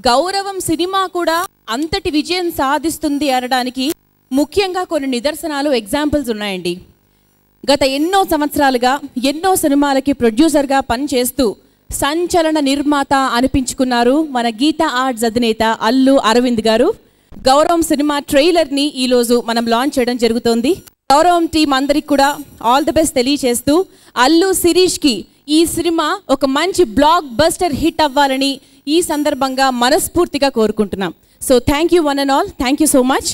గౌరవం సినిమా కూడా అంతటి విజయం సాధిస్తుంది అనడానికి ముఖ్యంగా కొన్ని నిదర్శనాలు ఎగ్జాంపుల్స్ ఉన్నాయండి. గత ఎన్నో సంవత్సరాలుగా ఎన్నో సినిమాలకి ప్రొడ్యూసర్గా పనిచేస్తూ సంచలన నిర్మాత అనిపించుకున్నారు మన గీతా ఆర్ట్స్ అధినేత అల్లు అరవింద్ గారు. గౌరవం సినిమా ట్రైలర్ని ఈరోజు మనం లాంచ్ చేయడం జరుగుతోంది. గౌరవం టీం అందరికి కూడా ఆల్ ది బెస్ట్ తెలియచేస్తూ అల్లు శిరీష్కి ఈ సినిమా ఒక మంచి బ్లాక్ బస్టర్ హిట్ అవ్వాలని ఈ సందర్భంగా మనస్ఫూర్తిగా కోరుకుంటున్నాం. So thank you one and all, thank you so much.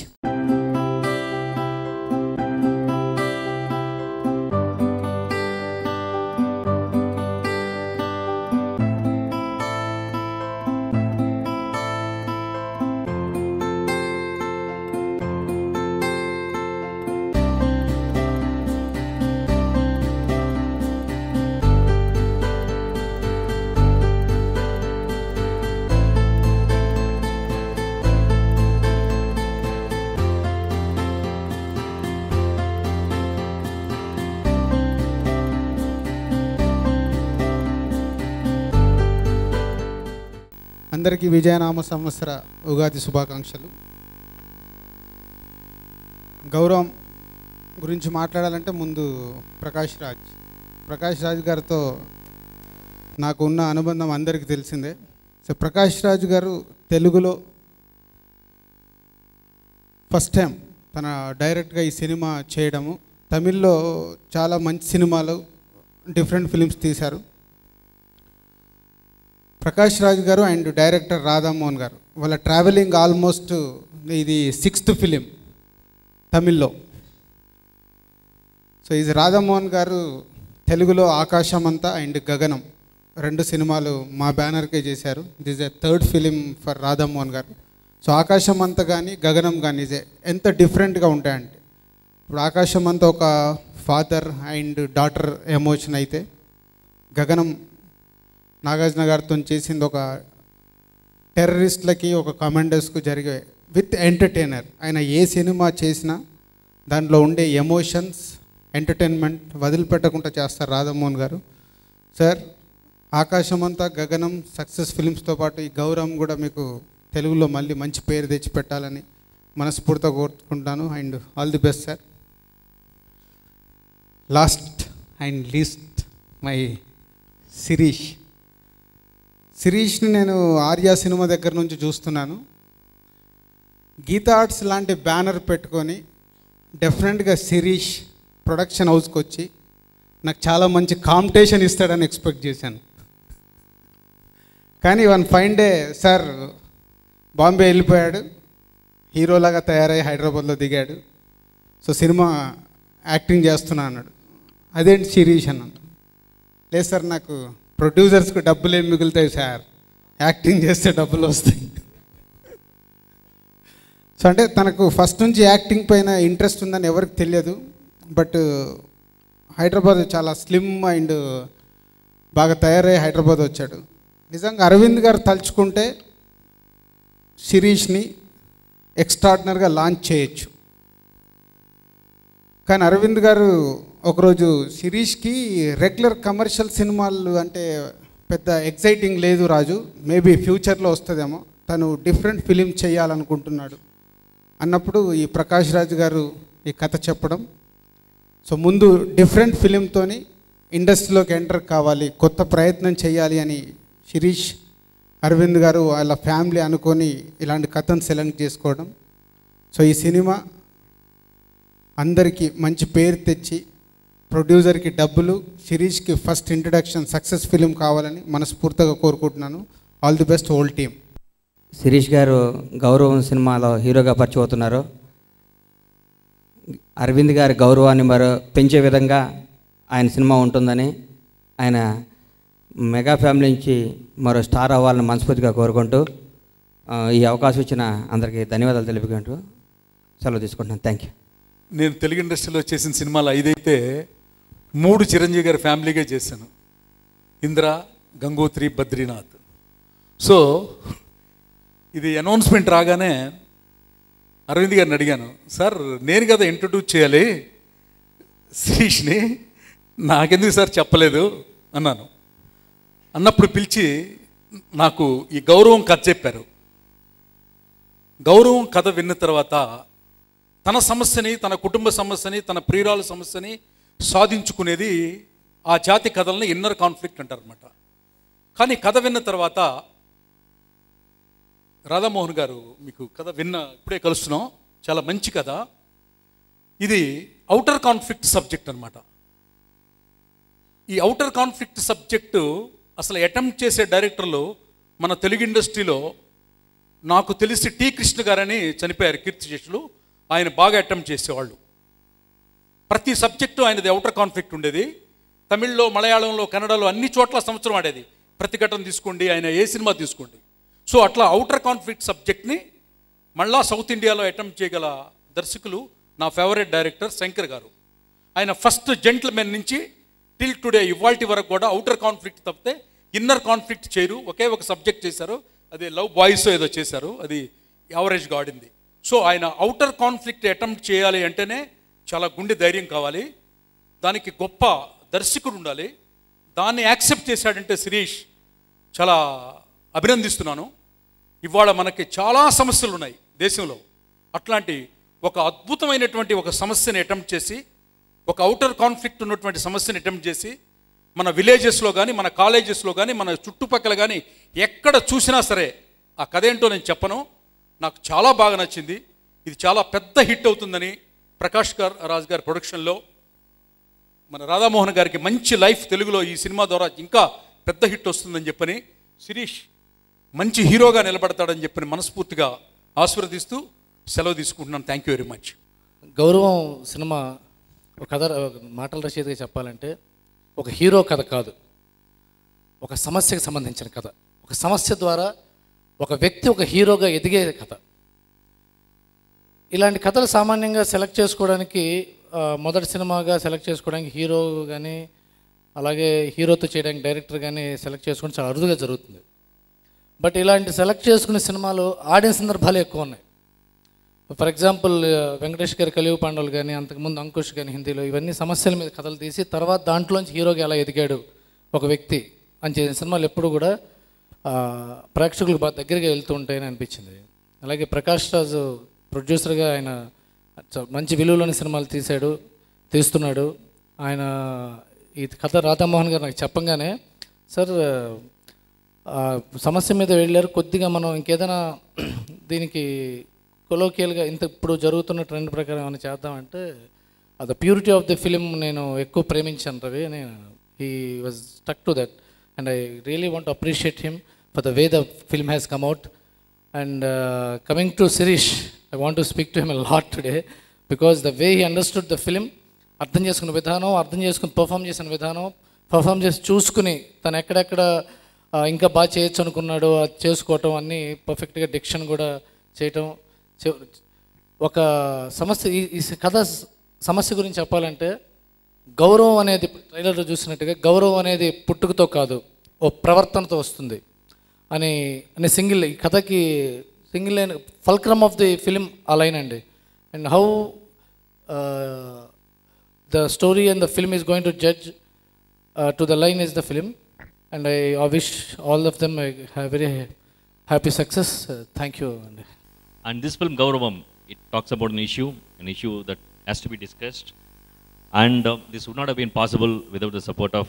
అందరికీ విజయనామ సంవత్సర ఉగాది శుభాకాంక్షలు. గౌరవం గురించి మాట్లాడాలంటే ముందు ప్రకాష్ రాజ్ గారితో నాకు ఉన్న అనుబంధం అందరికీ తెలిసిందే. సో ప్రకాష్ రాజ్ గారు తెలుగులో ఫస్ట్ టైం తన డైరెక్ట్గా ఈ సినిమా చేయడము, తమిళ్లో చాలా మంచి సినిమాలు డిఫరెంట్ ఫిలిమ్స్ తీశారు. ప్రకాష్ రాజ్ గారు అండ్ డైరెక్టర్ రాధామోహన్ గారు వాళ్ళ ట్రావెలింగ్ ఆల్మోస్ట్ ఇది 6th ఫిలిం తమిళ్లో. సో ఇది రాధామోహన్ గారు తెలుగులో ఆకాశమంతా అండ్ గగనం 2 సినిమాలు మా బ్యానర్కే చేశారు. This a 3rd film for Radha Mohan గారు. సో ఆకాశమంతా కానీ గగనం కానీ ఇదే ఎంత డిఫరెంట్గా ఉంటాయంటే, ఇప్పుడు ఆకాశమంతా ఒక ఫాదర్ అండ్ డాటర్ ఎమోషన్ అయితే, గగనం నాగార్జున గారితో చేసింది ఒక టెర్రరిస్ట్లకి ఒక కమాండర్స్కు జరిగే విత్ ఎంటర్టైనర్. ఆయన ఏ సినిమా చేసినా దాంట్లో ఉండే ఎమోషన్స్ ఎంటర్టైన్మెంట్ వదిలిపెట్టకుండా చేస్తారు రాధామోహన్ గారు. సార్ ఆకాశమంతా గగనం సక్సెస్ ఫిలిమ్స్తో పాటు ఈ గౌరవం కూడా మీకు తెలుగులో మళ్ళీ మంచి పేరు తెచ్చిపెట్టాలని మనస్ఫూర్తిగా కోరుకుంటాను. And all the best sir. Last and least my శిరీష్ని నేను ఆర్యా సినిమా దగ్గర నుంచి చూస్తున్నాను. గీతా ఆర్ట్స్ లాంటి బ్యానర్ పెట్టుకొని డెఫినెట్గా శిరీష్ ప్రొడక్షన్ హౌస్కి వచ్చి నాకు చాలా మంచి కాంపిటీషన్ ఇస్తాడని ఎక్స్పెక్ట్ చేశాను. కానీ one fine day sir Bombay వెళ్ళిపోయాడు, హీరోలాగా తయారై హైదరాబాద్లో దిగాడు. సో సినిమా యాక్టింగ్ చేస్తున్నా అన్నాడు. అదేంటి శిరీష్ అన్నాను. లేదు సార్ నాకు ప్రొడ్యూసర్స్కి డబ్బులు ఏం మిగులుతాయి సార్, యాక్టింగ్ చేస్తే డబ్బులు వస్తాయి. సో అంటే తనకు ఫస్ట్ నుంచి యాక్టింగ్ పైన ఇంట్రెస్ట్ ఉందని ఎవరికి తెలియదు. బట్ హైదరాబాద్ చాలా స్లిమ్ అండ్ బాగా తయారయ్యి హైదరాబాద్ వచ్చాడు. నిజంగా అరవింద్ గారు తలుచుకుంటే శిరీష్ని ఎక్స్ట్రాడినరీగా లాంచ్ చేయొచ్చు. కానీ అరవింద్ గారు ఒకరోజు శిరీష్కి రెగ్యులర్ కమర్షియల్ సినిమాలు అంటే పెద్ద ఎక్సైటింగ్ లేదు రాజు, మేబీ ఫ్యూచర్లో వస్తుందేమో, తను డిఫరెంట్ ఫిలిం చేయాలనుకుంటున్నాడు అన్నప్పుడు ఈ ప్రకాష్ రాజ్ గారు ఈ కథ చెప్పడం. సో ముందు డిఫరెంట్ ఫిలింతో ఇండస్ట్రీలోకి ఎంటర్ కావాలి, కొత్త ప్రయత్నం చేయాలి అని శిరీష్ అరవింద్ గారు వాళ్ళ ఫ్యామిలీ అనుకొని ఇలాంటి కథను సెలెక్ట్ చేసుకోవడం. సో ఈ సినిమా అందరికీ మంచి పేరు తెచ్చి ప్రొడ్యూసర్కి డబ్బులు, శిరీష్కి ఫస్ట్ ఇంట్రడక్షన్ సక్సెస్ ఫిలిం కావాలని మనస్ఫూర్తిగా కోరుకుంటున్నాను. All the best whole team. Sirish గారు గౌరవం సినిమాలో హీరోగా పరిచయం అవుతున్నారు. అరవింద్ గారి గౌరవాన్ని మరో పెంచే విధంగా ఆయన సినిమా ఉంటుందని, ఆయన మెగా ఫ్యామిలీ నుంచి మరో స్టార్ అవ్వాలని మనస్ఫూర్తిగా కోరుకుంటూ ఈ అవకాశం ఇచ్చిన అందరికీ ధన్యవాదాలు తెలుపుకుంటూ సెలవు తీసుకుంటున్నాను. Thank you. నేను తెలుగు ఇండస్ట్రీలో చేసిన సినిమాలు 5 అయితే 3 చిరంజీవి గారి ఫ్యామిలీగా చేశాను. ఇంద్ర, గంగోత్రి, బద్రీనాథ్. సో ఇది అనౌన్స్మెంట్ రాగానే అరవింద్ గారిని అడిగాను, సార్ నేను కదా ఇంట్రడ్యూస్ చేయాలి శిరీష్ని, నాకెందుకు సార్ చెప్పలేదు అన్నాను. అన్నప్పుడు పిలిచి నాకు ఈ గౌరవం కథ చెప్పారు. గౌరవం కథ విన్న తర్వాత తన సమస్యని, తన కుటుంబ సమస్యని, తన ప్రియురాల సమస్యని సాధించుకునేది ఆ జాతి కథలని ఇన్నర్ కాన్ఫ్లిక్ట్ అంటారనమాట. కానీ కథ విన్న తర్వాత రాధామోహన్ గారు, మీకు కథ ఇప్పుడే కలుస్తున్నాం, చాలా మంచి కథ. ఇది అవుటర్ కాన్ఫ్లిక్ట్ సబ్జెక్ట్ అనమాట. ఈ అవుటర్ కాన్ఫ్లిక్ట్ సబ్జెక్టు అసలు అటెంప్ట్ చేసే డైరెక్టర్లు మన తెలుగు ఇండస్ట్రీలో నాకు తెలిసి టి కృష్ణ గారని చనిపోయారు, కీర్తిశేషులు. ఆయన బాగా అటెంప్ట్ చేసేవాళ్ళు. ప్రతి సబ్జెక్టు ఆయనది అవుటర్ కాన్ఫ్లిక్ట్ ఉండేది. తమిళ్లో, మలయాళంలో, కన్నడలో అన్ని చోట్ల సంవత్సరం ఆడేది. ప్రతిఘటన తీసుకోండి, ఆయన ఏ సినిమా తీసుకోండి. సో అట్లా అవుటర్ కాన్ఫ్లిక్ట్ సబ్జెక్ట్ని మళ్ళా సౌత్ ఇండియాలో అటెంప్ట్ చేయగల దర్శకులు నా ఫేవరెట్ డైరెక్టర్ శంకర్ గారు. ఆయన ఫస్ట్ జెంట్ల్మెన్ నుంచి టిల్ టుడే ఇవాల్టి వరకు కూడా అవుటర్ కాన్ఫ్లిక్ట్ తప్పితే ఇన్నర్ కాన్ఫ్లిక్ట్ చేయరు. ఒకే ఒక సబ్జెక్ట్ చేశారు, అది లవ్ బాయ్స్ ఏదో చేశారు, అది యావరేజ్గా ఆడింది. సో ఆయన అవుటర్ కాన్ఫ్లిక్ట్ అటెంప్ట్ చేయాలి అంటేనే చాలా గుండె ధైర్యం కావాలి, దానికి గొప్ప దర్శకుడు ఉండాలి. దాన్ని యాక్సెప్ట్ చేశాడంటే శిరీష్ చాలా అభినందిస్తున్నాను. ఇవాళ మనకి చాలా సమస్యలు ఉన్నాయి దేశంలో. అట్లాంటి ఒక అద్భుతమైనటువంటి ఒక సమస్యని అటెంప్ట్ చేసి, ఒక అవుటర్ కాన్ఫ్లిక్ట్ ఉన్నటువంటి సమస్యని అటెంప్ట్ చేసి, మన విలేజెస్లో కానీ, మన కాలేజెస్లో కానీ, మన చుట్టుపక్కల కానీ ఎక్కడ చూసినా సరే, ఆ కథ ఏంటో నేను చెప్పను, నాకు చాలా బాగా నచ్చింది. ఇది చాలా పెద్ద హిట్ అవుతుందని ప్రకాష్ రాజ్ గారి ప్రొడక్షన్లో మన రాధామోహన్ గారికి మంచి లైఫ్ తెలుగులో ఈ సినిమా ద్వారా ఇంకా పెద్ద హిట్ వస్తుందని చెప్పని, శిరీష్ మంచి హీరోగా నిలబడతాడని చెప్పని మనస్ఫూర్తిగా ఆశీర్వదిస్తూ సెలవు తీసుకుంటున్నాను. Thank you very much. గౌరవం సినిమా ఒక కథ, మాటల రచయితగా చెప్పాలంటే ఒక హీరో కథ కాదు, ఒక సమస్యకు సంబంధించిన కథ. ఒక సమస్య ద్వారా ఒక వ్యక్తి ఒక హీరోగా ఎదిగే కథ. ఇలాంటి కథలు సామాన్యంగా సెలెక్ట్ చేసుకోవడానికి, మొదటి సినిమాగా సెలెక్ట్ చేసుకోవడానికి హీరో కానీ, అలాగే హీరోతో చేయడానికి డైరెక్టర్ కానీ సెలెక్ట్ చేసుకోవడం చాలా అరుదుగా జరుగుతుంది. బట్ ఇలాంటి సెలెక్ట్ చేసుకునే సినిమాలు ఆడిన సందర్భాలు ఎక్కువ ఉన్నాయి. ఫర్ ఎగ్జాంపుల్ వెంకటేష్ గారి కలియుగ పాండవులు కానీ, అంతకుముందు అంకుష్ కానీ హిందీలో, ఇవన్నీ సమస్యల మీద కథలు తీసి తర్వాత దాంట్లోంచి హీరోగా ఎలా ఎదిగాడు ఒక వ్యక్తి అని చేసిన సినిమాలు ఎప్పుడు కూడా ప్రేక్షకులకు బాగా దగ్గరగా వెళ్తూ ఉంటాయని అనిపించింది. అలాగే ప్రకాష్ రాజు ప్రొడ్యూసర్గా ఆయన మంచి విలువలోని సినిమాలు తీస్తున్నాడు. ఆయన ఈ కథ రాధామోహన్ గారు నాకు చెప్పంగానే, సార్ సమస్య మీద వెళ్ళారు, కొద్దిగా మనం ఇంకేదైనా దీనికి కొలోకియల్గా ఇప్పుడు జరుగుతున్న ట్రెండ్ ప్రకారం ఏమైనా చేద్దామంటే, అది ప్యూరిటీ ఆఫ్ ది ఫిలిం నేను ఎక్కువ ప్రేమించాను రవి. నేను he was stuck to that and I really want to appreciate him for the way the film has come out. And coming to Sirish, I want to speak to him a lot today because the way he understood the film, అర్థం చేసుకున్న విధానం, అర్థం చేసుకుని perform చేసిన విధానం, perform చేసి చూసుకుని తను ఎక్కడెక్కడ ఇంకా బాగా చేయొచ్చు అనుకున్నాడు అది చేసుకోవటం, అన్నీ పర్ఫెక్ట్గా డిక్షన్ కూడా చేయటం. ఒక సమస్య, ఈ కథ సమస్య గురించి చెప్పాలంటే, గౌరవం అనేది ట్రైలర్లో చూసినట్టుగా గౌరవం అనేది పుట్టుకతో కాదు, ఓ ప్రవర్తనతో వస్తుంది అని సింగిల్, ఈ కథకి single line fulcrum of the film ఆ లైన్ అండి. And how the story and the film is going to judge to the line is the film. And I wish all of them a very happy success. Thank you. And this film, Gauravam, it talks about an issue that has to be discussed. And this would not have been possible without the support of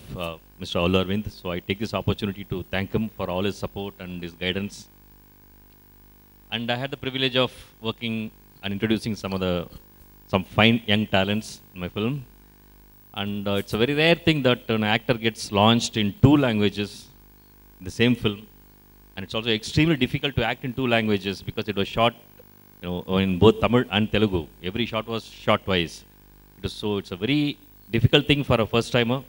Mr. Allu Arvind. So I take this opportunity to thank him for all his support and his guidance. And I had the privilege of working and introducing some fine young talents in my film. And it's a very rare thing that an actor gets launched in 2 languages in the same film. And it's also extremely difficult to act in 2 languages because it was shot, in both Tamil and Telugu. Every shot was shot twice. It's a very difficult thing for a first timer.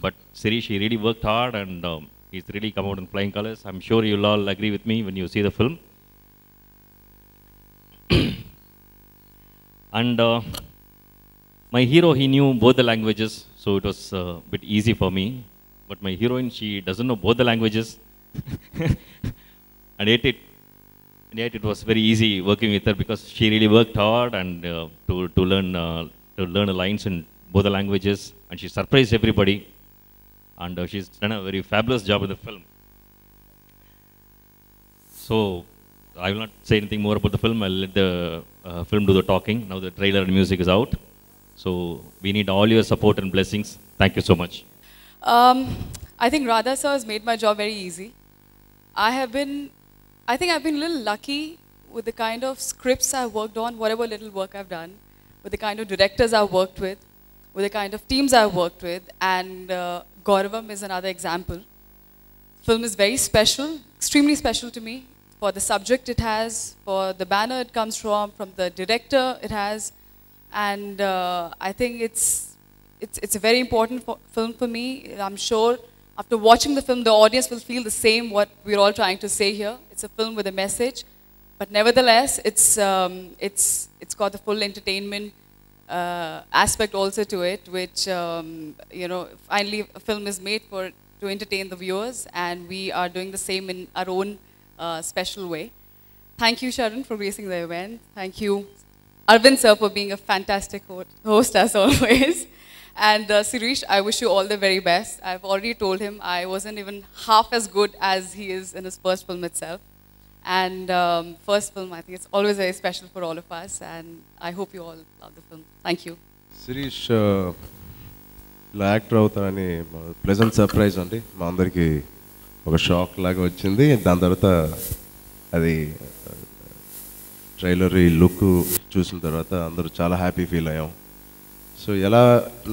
But Sirish, he really worked hard and he's really come out in flying colors. I'm sure you'll all agree with me when you see the film. And my hero, he knew both the languages, so it was a bit easy for me. But my heroine, she doesn't know both the languages. And yet it was very easy working with her because she really worked hard and to learn the lines in both the languages. And she surprised everybody. And she's done a very fabulous job in the film. So I will not say anything more about the film. I'll let the film do the talking. Now the trailer and music is out. So we need all your support and blessings. Thank you so much. I think Radha sir has made my job very easy. I think I've been a little lucky with the kind of scripts I've worked on, whatever little work I've done, with the kind of directors I've worked with the kind of teams I've worked with, and Gauravam is another example. Film is very special, extremely special to me, for the subject it has, for the banner it comes from the director it has, and I think it's a very important film for me. I'm sure after watching the film, the audience will feel the same what we're all trying to say here. It's a film with a message, but nevertheless, it's got the full entertainment aspect also to it, which finally a film is made to entertain the viewers, and we are doing the same in our own special way. Thank you, Sharan, for gracing the event. Thank you, Arvind sir, for being a fantastic host as always. And Sirish, I wish you all the very best. I've already told him I wasn't even half as good as he is in his first film itself. And first film, I think it's always very special for all of us. And I hope you all love the film. Thank you. Sirish ఇలా actor అవుతానని pleasant surprise అండి. మా అందరికీ ఒక shock లాగా వచ్చింది. దాని తర్వాత అది ట్రైలర్ ఈ లుక్ చూసిన తర్వాత అందరూ చాలా హ్యాపీ ఫీల్ అయ్యాం. సో ఎలా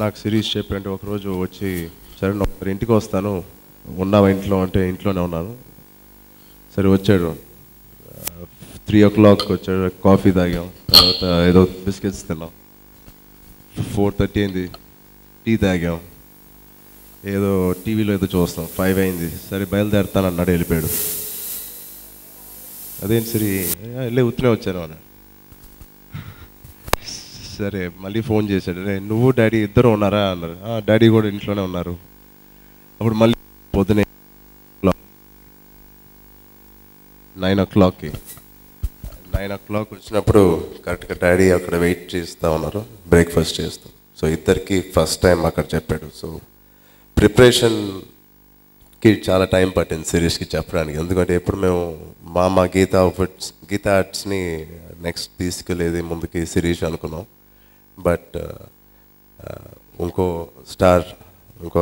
నాకు సిరీస్ చెప్పంటే ఒకరోజు వచ్చి సరే ఒకరి ఇంటికి వస్తాను, ఉన్నావా ఇంట్లో అంటే ఇంట్లోనే ఉన్నాను. సరే వచ్చాడు, 3 o'clock వచ్చాడు, కాఫీ తాగాం, తర్వాత ఏదో బిస్కెట్స్ తిన్నాం, 4:30 అయింది, టీ తాగాం, ఏదో టీవీలో ఏదో చూస్తాం, 5 అయింది, సరే బయలుదేరుతాను అన్నాడు, వెళ్ళిపోయాడు. అదేంటి సరే వెళ్ళి ఉత్తనే వచ్చాను అన్నాడు. సరే మళ్ళీ ఫోన్ చేశాడు, రే నువ్వు డాడీ ఇద్దరు ఉన్నారా అన్నారు. డాడీ కూడా ఇంట్లోనే ఉన్నారు. అప్పుడు మళ్ళీ పొద్దునే 9 o'clockకి 9 o'clock వచ్చినప్పుడు కరెక్ట్గా డాడీ అక్కడ వెయిట్ చేస్తూ ఉన్నారు, బ్రేక్ఫాస్ట్ చేస్తాం. సో ఇద్దరికి ఫస్ట్ టైం అక్కడ చెప్పాడు. సో ప్రిపరేషన్కి చాలా టైం పట్టింది సిరీస్కి చెప్పడానికి. ఎందుకంటే ఎప్పుడు మేము మా గీతా ఆర్ట్స్ని నెక్స్ట్ తీసుకెళ్ళేది ముందుకి సిరీస్ అనుకున్నాం. బట్ ఇంకో స్టార్, ఇంకో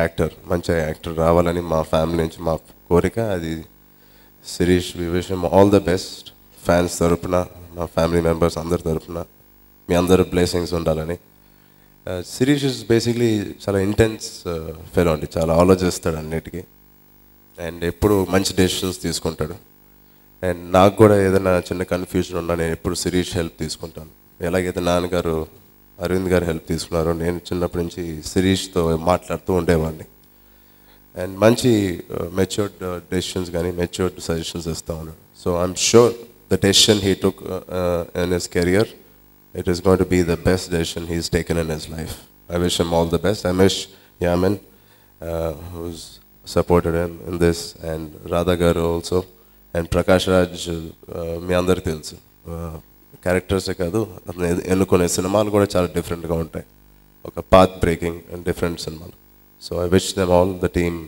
యాక్టర్, మంచి యాక్టర్ రావాలని మా ఫ్యామిలీ నుంచి మా కోరిక. అది Sirish, we wish him all the best. Fans తరపున, మా ఫ్యామిలీ మెంబర్స్ అందరి తరపున మీ అందరు బ్లెస్సింగ్స్ ఉండాలని. సిరీష్ ఇస్ బేసిక్లీ చాలా ఇంటెన్స్ ఫెలో అండి, చాలా ఆలోచిస్తాడు అన్నిటికీ, అండ్ ఎప్పుడు మంచి డెసిషన్స్ తీసుకుంటాడు. అండ్ నాకు కూడా ఏదైనా చిన్న కన్ఫ్యూజన్ ఉన్నా నేను ఎప్పుడు సిరీష్ హెల్ప్ తీసుకుంటాను. ఎలాగైతే నాన్నగారు అరవింద్ గారు హెల్ప్ తీసుకున్నారో నేను చిన్నప్పటి నుంచి సిరీష్తో మాట్లాడుతూ ఉండేవాడిని. అండ్ మంచి మెచ్యూర్డ్ డెసిషన్స్ కానీ మెచ్యూర్డ్ సజెషన్స్ ఇస్తూ ఉన్నాడు. So I'm sure the decision he took in his career, it is going to be the best decision he's taken in his life. I wish him all the best. I wish Yamin, who's supported him in this, and Radha Garu also, and Prakash Raj, మీ అందరికీ తెలుసు, క్యారెక్టర్సే కాదు ఎన్నుకునే సినిమాలు కూడా చాలా డిఫరెంట్గా ఉంటాయి, ఒక పాత్ బ్రేకింగ్ అండ్ డిఫరెంట్ సినిమాలు. So I wish them all the team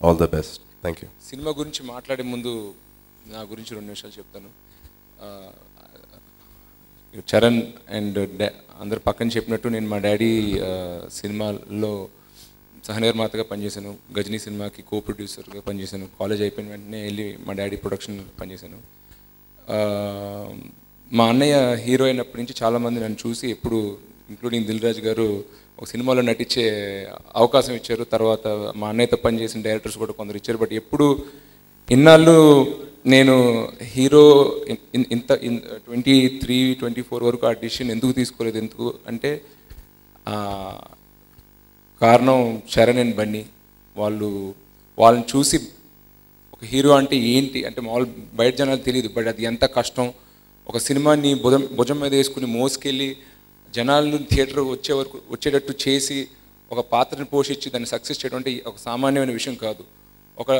all the best. Thank you. Cinema గురించి మాట్లాడే ముందు నా గురించి 2 నిమిషాలు చెప్తాను. చరణ్ అండ్ అందరు పక్కన చెప్పినట్టు నేను మా డాడీ సినిమాల్లో సహనిర్మాతగా పనిచేశాను, గజనీ సినిమాకి కో ప్రొడ్యూసర్గా పనిచేశాను. కాలేజ్ అయిపోయిన వెంటనే వెళ్ళి మా డాడీ ప్రొడక్షన్ పనిచేశాను. మా అన్నయ్య హీరో అయినప్పటి నుంచి చాలామంది నన్ను చూసి ఎప్పుడు, ఇంక్లూడింగ్ దిల్ రాజు గారు, ఒక సినిమాలో నటించే అవకాశం ఇచ్చారు. తర్వాత మా అన్నయ్యతో పనిచేసిన డైరెక్టర్స్ కూడా కొందరు ఇచ్చారు. బట్ ఎప్పుడు ఇన్నాళ్ళు నేను హీరో ఇంత 23-24 వరకు ఆ డిసిషన్ ఎందుకు తీసుకోలేదు, ఎందుకు అంటే కారణం చరణ్ అండ్ బన్నీ. వాళ్ళని చూసి ఒక హీరో అంటే ఏంటి అంటే మామూలు బయట జనాలు తెలియదు, బట్ అది ఎంత కష్టం. ఒక సినిమాని భుజం మీద వేసుకుని మోసుకెళ్ళి జనాలను థియేటర్ వచ్చేటట్టు చేసి ఒక పాత్రని పోషించి దాన్ని సక్సెస్ చేయడం అంటే ఒక సామాన్యమైన విషయం కాదు. ఒక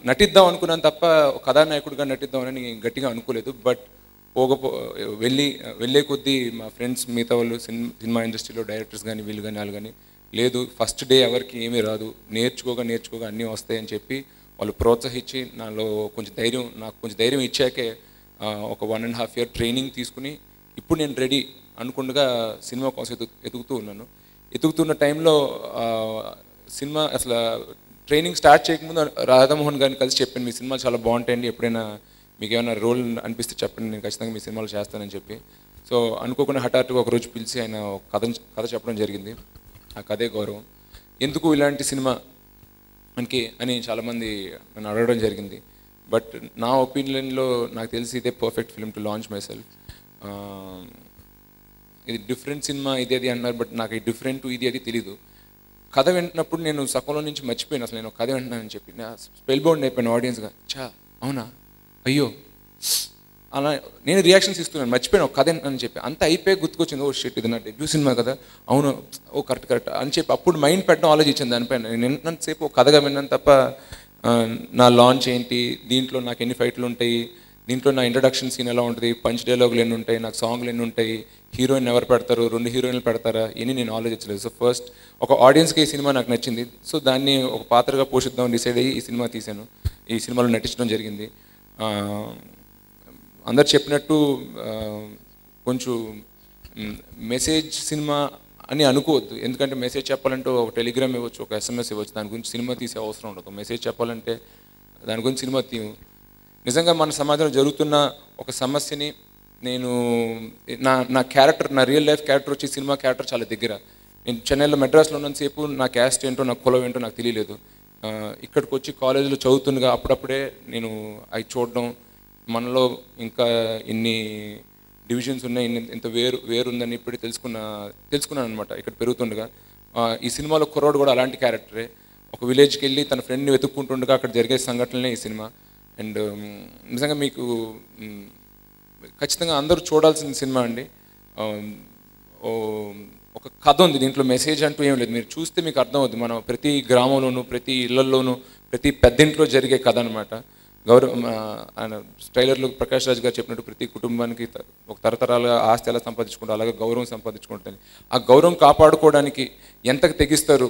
నటిద్దాం అనుకున్నాను తప్ప కథానాయకుడిగా నటిద్దామని గట్టిగా అనుకోలేదు. బట్ వెళ్ళే కొద్దీ మా ఫ్రెండ్స్, మిగతా వాళ్ళు సినిమా ఇండస్ట్రీలో డైరెక్టర్స్ కానీ వీళ్ళు కానీ వాళ్ళు కానీ, లేదు ఫస్ట్ డే ఎవరికి ఏమీ రాదు, నేర్చుకోగా అన్నీ వస్తాయని చెప్పి వాళ్ళు ప్రోత్సహించి నాకు కొంచెం ధైర్యం ఇచ్చాకే ఒక 1.5 year ట్రైనింగ్ తీసుకుని ఇప్పుడు నేను రెడీ అనుకుండగా సినిమా కోసం ఎదుగుతూ ఉన్నాను. ఎదుగుతున్న టైంలో సినిమా అసలు ట్రైనింగ్ స్టార్ట్ చేయకముందు రాధామోహన్ గారిని కలిసి చెప్పాను, మీ సినిమా చాలా బాగుంటాయండి, ఎప్పుడైనా మీకు ఏమైనా రోల్ అనిపిస్తే చెప్పండి, నేను ఖచ్చితంగా మీ సినిమాలో చేస్తానని చెప్పి. సో అనుకోకుండా హఠాత్తుగా ఒకరోజు పిలిచి ఆయన కథ చెప్పడం జరిగింది. ఆ కథే గౌరవం. ఎందుకు ఇలాంటి సినిమా అని చాలామంది నన్ను అడగడం జరిగింది. బట్ నా ఒపీనియన్లో నాకు తెలిసి ఇదే perfect film to launch my self. ఇది డిఫరెంట్ సినిమా ఇది అది అన్నారు, బట్ నాకు ఈ డిఫరెంట్ ఇది అది తెలీదు. కథ వింటున్నప్పుడు నేను సకంలో నుంచి మర్చిపోయాను అసలు నేను కథ వింటున్నానని చెప్పి. స్పెల్ బౌండ్ అయిపోయాను ఆడియన్స్గా. అవునా, అయ్యో, అలా నేను రియాక్షన్స్ ఇస్తున్నాను, మర్చిపోయాను ఒక కథ అని చెప్పి. అంత అయిపోయి గుర్తుకొచ్చింది, ఓ షిట్ ఇది నా డెబ్యూ సినిమా కదా, అవును, ఓ కరెక్ట్ అని చెప్పి అప్పుడు మైండ్ పెట్టడం ఆలోచించింది దానిపైన. నేను విన్నంతసేపు ఒక కథగా విన్నాను తప్ప నా లాంచ్ ఏంటి, దీంట్లో నాకు ఎన్ని ఫైట్లు ఉంటాయి, దీంట్లో నా ఇంట్రడక్షన్ సీన్ ఎలా ఉంటుంది, పంచ్ డైలాగులు ఎన్ని ఉంటాయి, నాకు సాంగ్లు ఎన్ని ఉంటాయి, హీరోయిన్ ఎవరు పెడతారు, 2 హీరోయిన్లు పెడతారా, ఇన్ని నేను ఆలోచించలేదు. సో ఫస్ట్ ఒక ఆడియన్స్కి ఈ సినిమా నాకు నచ్చింది. సో దాన్ని ఒక పాత్రగా పోషిద్దాం డిసైడ్ అయ్యి ఈ సినిమా తీశాను. ఈ సినిమాలో నటించడం జరిగింది. అందరు చెప్పినట్టు కొంచెం మెసేజ్ సినిమా అని అనుకోవద్దు. ఎందుకంటే మెసేజ్ చెప్పాలంటే ఒక టెలిగ్రామ్ ఇవ్వచ్చు, ఒక SMS ఇవ్వచ్చు, దాని గురించి సినిమా తీసే అవసరం ఉండదు. మెసేజ్ చెప్పాలంటే దాని గురించి సినిమా తీయము. నిజంగా మన సమాజంలో జరుగుతున్న ఒక సమస్యని నేను నా క్యారెక్టర్, నా రియల్ లైఫ్ క్యారెక్టర్ వచ్చి సినిమా క్యారెక్టర్ చాలా దగ్గర. నేను చెన్నైలో మెడ్రాస్లో ఉన్నంతసేపు నా క్యాస్ట్ ఏంటో, నా కులం ఏంటో నాకు తెలియలేదు. ఇక్కడికి వచ్చి కాలేజీలో చదువుతుండగా అప్పుడప్పుడే నేను అవి చూడడం, మనలో ఇంకా ఇన్ని డివిజన్స్ ఉన్నాయి, ఇంత వేరు ఉందని ఇప్పుడే తెలుసుకున్నాను అనమాట ఇక్కడ పెరుగుతుండగా. ఈ సినిమాలో కుర్రాడు కూడా అలాంటి క్యారెక్టరే. ఒక విలేజ్కి వెళ్ళి తన ఫ్రెండ్ని వెతుక్కుంటుండగా అక్కడ జరిగే సంఘటనలే ఈ సినిమా. అండ్ నిజంగా మీకు ఖచ్చితంగా అందరూ చూడాల్సిన సినిమా అండి. ఒక కథ ఉంది దీంట్లో, మెసేజ్ అంటూ ఏం లేదు. మీరు చూస్తే మీకు అర్థం అవుతుంది. మనం ప్రతి గ్రామంలోనూ, ప్రతి ఇళ్లలోనూ, ప్రతి పెద్దింట్లో జరిగే కథ అనమాట. ఆయన ట్రైలర్లో ప్రకాష్ రాజ్ గారు చెప్పినట్టు ప్రతి కుటుంబానికి ఒక తరతరాలుగా ఆస్తి ఎలా సంపాదించుకుంటారు, అలాగే గౌరవం సంపాదించుకుంటారు. ఆ గౌరవం కాపాడుకోవడానికి ఎంతకు తెగిస్తారు,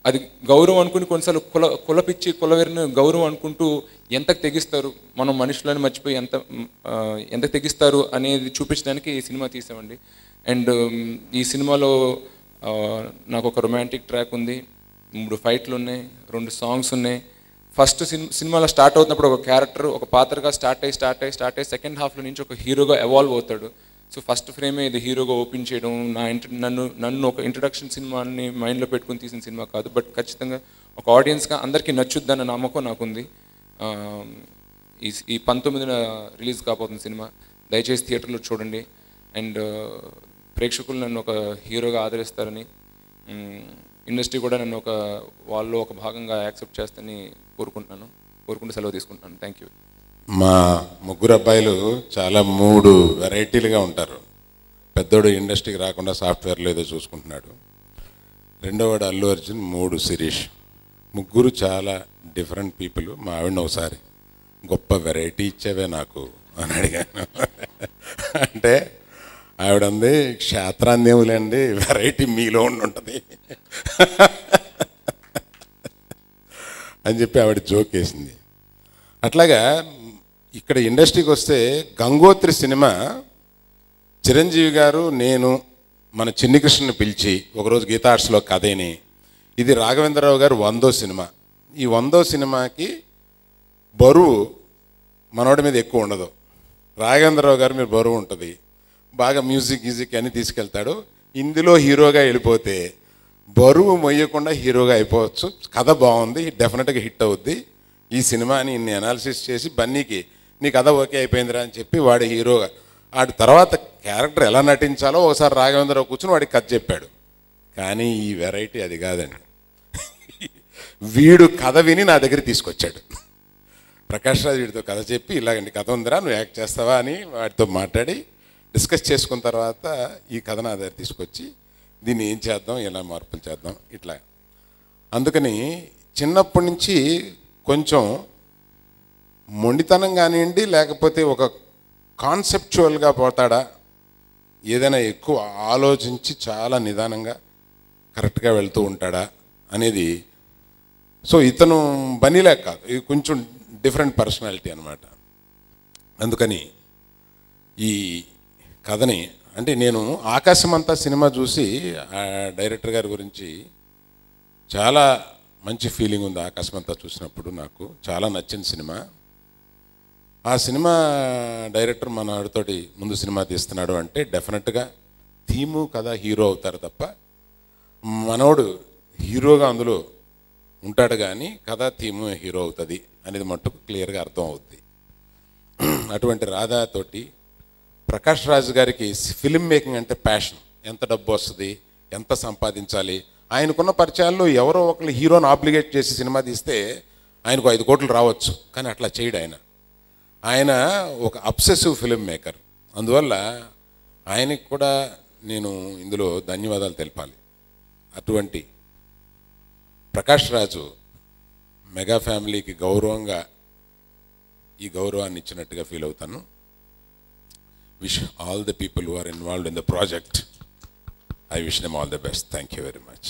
అది గౌరవం అనుకుని కొన్నిసార్లు కులపిచ్చి కులవెరిని గౌరవం అనుకుంటూ ఎంతకు తెగిస్తారు, మనం మనుషులను మర్చిపోయి ఎంత తెగిస్తారు అనేది చూపించడానికి ఈ సినిమా తీసామండి. అండ్ ఈ సినిమాలో నాకు ఒక రొమాంటిక్ ట్రాక్ ఉంది, 3 ఫైట్లు ఉన్నాయి, 2 సాంగ్స్ ఉన్నాయి. ఫస్ట్ సినిమాలో స్టార్ట్ అవుతున్నప్పుడు ఒక క్యారెక్టర్ ఒక పాత్రగా స్టార్ట్ అయ్యి సెకండ్ హాఫ్లో నుంచి ఒక హీరోగా ఎవాల్వ్ అవుతాడు. సో ఫస్ట్ ఫ్రేమే ఇది హీరోగా ఓపెన్ చేయడం. నన్ను ఒక ఇంట్రడక్షన్ సినిమాని మైండ్లో పెట్టుకుని తీసిన సినిమా కాదు, బట్ ఖచ్చితంగా ఒక ఆడియన్స్గా అందరికీ నచ్చుద్దన్న నమ్మకం నాకుంది. ఈ 19న రిలీజ్ కాబోతున్న సినిమా, దయచేసి థియేటర్లో చూడండి. అండ్ ప్రేక్షకులు నన్ను ఒక హీరోగా ఆదరిస్తారని, ఇండస్ట్రీ కూడా నన్ను వాళ్ళు ఒక భాగంగా యాక్సెప్ట్ చేస్తారని కోరుకుంటూ సెలవు తీసుకుంటున్నాను. Thank you. మా 3 అబ్బాయిలు చాలా 3 వెరైటీలుగా ఉంటారు. పెద్దోడు ఇండస్ట్రీకి రాకుండా సాఫ్ట్వేర్లో ఏదో చూసుకుంటున్నాడు, రెండోవాడు అల్లు అర్జున్, 3 శిరీష్. 3 చాలా డిఫరెంట్ పీపుల్. మా ఆవిడని ఒకసారి గొప్ప వెరైటీ ఇచ్చావే నాకు అని అడిగాను. అంటే ఆవిడ ఉంది, క్షేత్రాందేములేండి, వెరైటీ మీలో ఉంటుంది అని చెప్పి ఆవిడ జోక్ వేసింది. అట్లాగా ఇక్కడ ఇండస్ట్రీకి వస్తే గంగోత్రి సినిమా చిరంజీవి గారు నేను మన చిన్ని కృష్ణని పిలిచి ఒకరోజు గీతా ఆర్ట్స్లో కథని, ఇది రాఘవేంద్రరావు గారు 100వ సినిమా. ఈ 100వ సినిమాకి బరువు మనోడి మీద ఎక్కువ ఉండదు, రాఘవేంద్రరావు గారి మీద బరువు ఉంటుంది. బాగా మ్యూజిక్ అని తీసుకెళ్తాడు. ఇందులో హీరోగా వెళ్ళిపోతే బరువు మొయ్యకుండా హీరోగా అయిపోవచ్చు. కథ బాగుంది, డెఫినెట్గా హిట్ అవుద్ది ఈ సినిమాని ఇన్ని అనాలిసిస్ చేసి బన్నీకి నీ కథ ఓకే అయిపోయిందిరా అని చెప్పి వాడి హీరోగా వాడి తర్వాత క్యారెక్టర్ ఎలా నటించాలో ఒకసారి రాఘవేంద్రరావు కూర్చుని వాడికి కథ చెప్పాడు. కానీ ఈ వెరైటీ అది కాదండి. వీడు కథ విని నా దగ్గర తీసుకొచ్చాడు. ప్రకాష్ రాజ్ వీడితో కథ చెప్పి, ఇలాగండి కథ ఉందిరా, నువ్వు యాక్ట్ చేస్తావా అని వాడితో మాట్లాడి డిస్కస్ చేసుకున్న తర్వాత ఈ కథ నా దగ్గర తీసుకొచ్చి దీన్ని ఏం చేద్దాం, ఎలా మార్పులు చేద్దాం ఇట్లా. అందుకని చిన్నప్పటి నుంచి కొంచెం మొండితనం కానివ్వండి, లేకపోతే ఒక కాన్సెప్చువల్గా పోతాడా, ఏదైనా ఎక్కువ ఆలోచించి చాలా నిదానంగా కరెక్ట్గా వెళ్తూ ఉంటాడా అనేది సో ఇతను బన్నీలా కాదు, ఇది కొంచెం డిఫరెంట్ పర్సనాలిటీ అనమాట. అందుకని ఈ కథని అంటే నేను ఆకాశమంతా సినిమా చూసి ఆ డైరెక్టర్ గారి గురించి చాలా మంచి ఫీలింగ్ ఉంది. ఆకాశమంతా చూసినప్పుడు నాకు చాలా నచ్చిన సినిమా. ఆ సినిమా డైరెక్టర్ మనతోటి ముందు సినిమా తీస్తున్నాడు అంటే డెఫినెట్గా థీము కథ హీరో అవుతారు తప్ప మనోడు హీరోగా అందులో ఉంటాడు, కానీ కథ థీము హీరో అవుతుంది అనేది మట్టుకు క్లియర్గా అర్థం అవుద్ది. అటువంటి రాధాతోటి ప్రకాష్ రాజ్ గారికి ఫిల్మ్ మేకింగ్ అంటే ప్యాషన్. ఎంత డబ్బు వస్తుంది, ఎంత సంపాదించాలి, ఆయనకున్న పరిచయాల్లో ఎవరో ఒకళ్ళు హీరోని ఆబ్లిగేట్ చేసి సినిమా తీస్తే ఆయనకు 5 కోట్లు రావచ్చు, కానీ అట్లా చేయడు ఆయన. ఆయన ఒక అబ్సెసివ్ ఫిల్మ్ మేకర్. అందువల్ల ఆయనకి కూడా నేను ఇందులో ధన్యవాదాలు తెలపాలి. అటువంటి ప్రకాష్ రాజు మెగా ఫ్యామిలీకి గౌరవంగా ఈ గౌరవాన్ని ఇచ్చినట్టుగా ఫీల్ అవుతాను. Wish all the people who are involved in the project, I wish them all the best. Thank you very much.